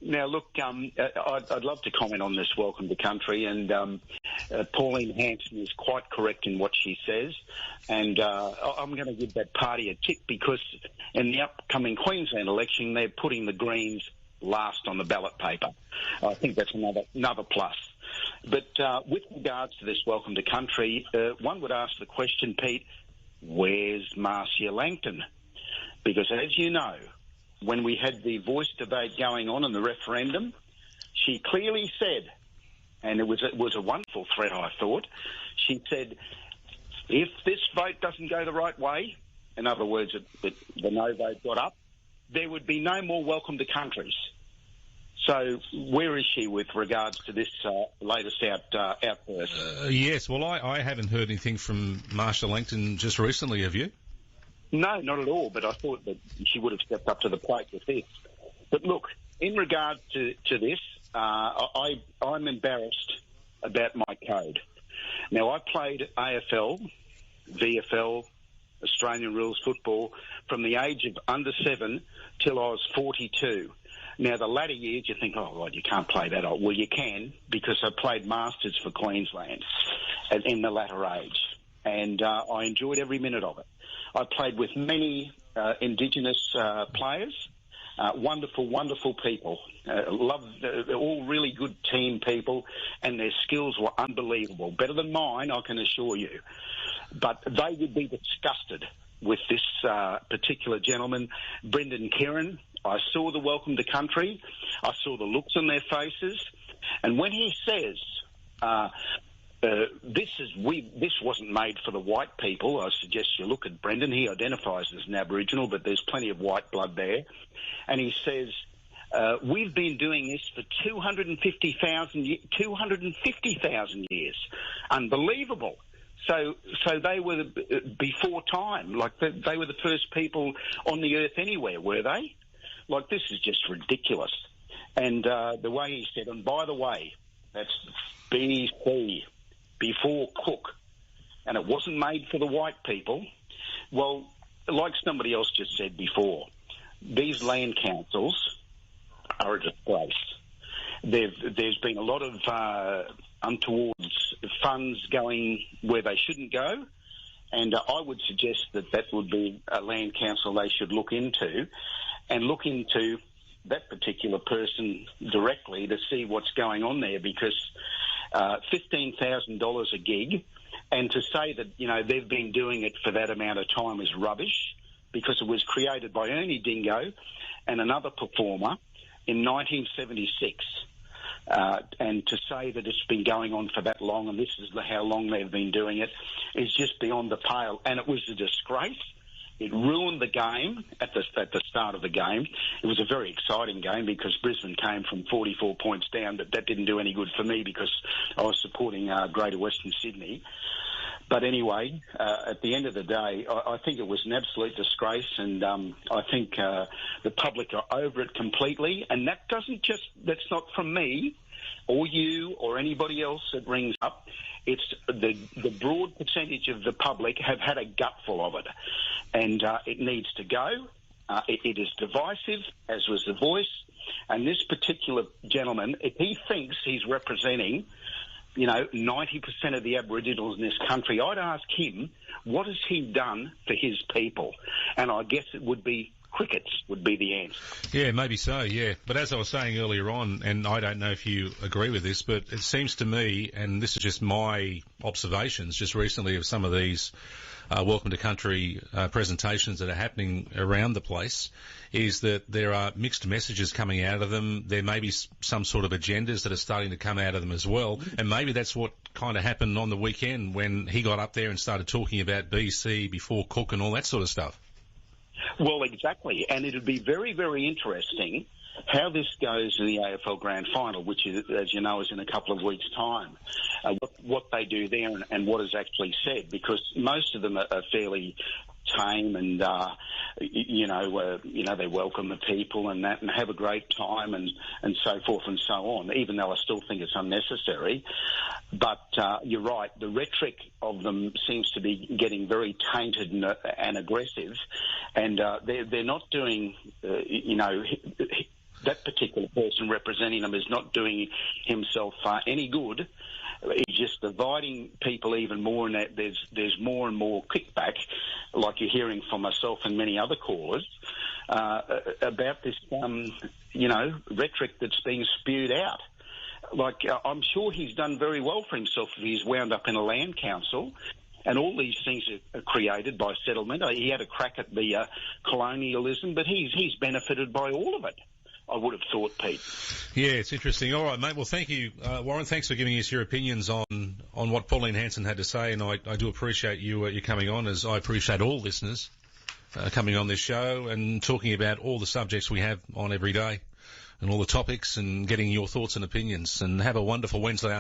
Now, look, I'd love to comment on this welcome to country, and Pauline Hanson is quite correct in what she says, and I'm going to give that party a tick because in the upcoming Queensland election, they're putting the Greens last on the ballot paper. I think that's another plus. But with regards to this welcome to country, one would ask the question, Pete, where's Marcia Langton? Because as you know, when we had the voice debate going on in the referendum, she clearly said, and it was a wonderful threat, I thought, she said, if this vote doesn't go the right way, in other words, the no vote got up, there would be no more welcome to countries. So where is she with regards to this latest outburst? Yes, well, I haven't heard anything from Marcia Langton just recently, have you? No, not at all, but I thought that she would have stepped up to the plate with this. But look, in regard to this, I'm embarrassed about my code. Now, I played AFL, VFL, Australian rules football from the age of under 7 till I was 42. Now, the latter years, you think, oh, God, you can't play that old. Well, you can, because I played Masters for Queensland in the latter age, and I enjoyed every minute of it. I played with many Indigenous players, wonderful, wonderful people, all really good team people, and their skills were unbelievable. Better than mine, I can assure you. But they would be disgusted with this particular gentleman, Brendan Kieran. I saw the welcome to country. I saw the looks on their faces. And when he says, this wasn't made for the white people, I suggest you look at Brendan. He identifies as an Aboriginal, but there's plenty of white blood there. And he says, we've been doing this for 250,000 years. Unbelievable. So they were before time, like they were the first people on the earth anywhere, were they? Like, this is just ridiculous. And the way he said, and by the way, that's BC, before Cook, and it wasn't made for the white people. Well, like somebody else just said before, these land councils are a disgrace. There's been a lot of untoward funds going where they shouldn't go, and I would suggest that would be a land council they should look into, and look into that particular person directly to see what's going on there, because $15,000 a gig, and to say that, you know, they've been doing it for that amount of time is rubbish, because it was created by Ernie Dingo and another performer in 1976. And to say that it's been going on for that long and this is how long they've been doing it is just beyond the pale. And it was a disgrace. It ruined the game at the start of the game. It was a very exciting game because Brisbane came from 44 points down, but that didn't do any good for me because I was supporting Greater Western Sydney. But anyway, at the end of the day, I think it was an absolute disgrace, and I think the public are over it completely. And that's not from me or you or anybody else that rings up. It's the broad percentage of the public have had a gutful of it, and it needs to go. It is divisive, as was the voice. And this particular gentleman, if he thinks he's representing 90% of the Aboriginals in this country, I'd ask him, what has he done for his people? And I guess it would be crickets would be the answer. Yeah, maybe so, yeah. But as I was saying earlier on, and I don't know if you agree with this, but it seems to me, and this is just my observations just recently of some of these Welcome to Country presentations that are happening around the place, is that there are mixed messages coming out of them. There may be some sort of agendas that are starting to come out of them as well. And maybe that's what kind of happened on the weekend when he got up there and started talking about BC before Cook and all that sort of stuff. Well, exactly. And it'd be very, very interesting how this goes in the AFL Grand Final, which, is, as you know, is in a couple of weeks' time, what they do there and what is actually said, because most of them are fairly tame and, they welcome the people and that and have a great time and so forth and so on, even though I still think it's unnecessary. But you're right, the rhetoric of them seems to be getting very tainted and aggressive, and they're not doing, that particular person representing them is not doing himself any good. He's just dividing people even more, and that there's more and more kickback, like you're hearing from myself and many other callers, about this, rhetoric that's being spewed out. Like, I'm sure he's done very well for himself if he's wound up in a land council, and all these things are created by settlement. He had a crack at the colonialism, but he's benefited by all of it, I would have thought, Pete. Yeah, it's interesting. All right, mate. Well, thank you, Warren. Thanks for giving us your opinions on what Pauline Hanson had to say, and I do appreciate you coming on, as I appreciate all listeners coming on this show and talking about all the subjects we have on every day and all the topics and getting your thoughts and opinions. And have a wonderful Wednesday afternoon.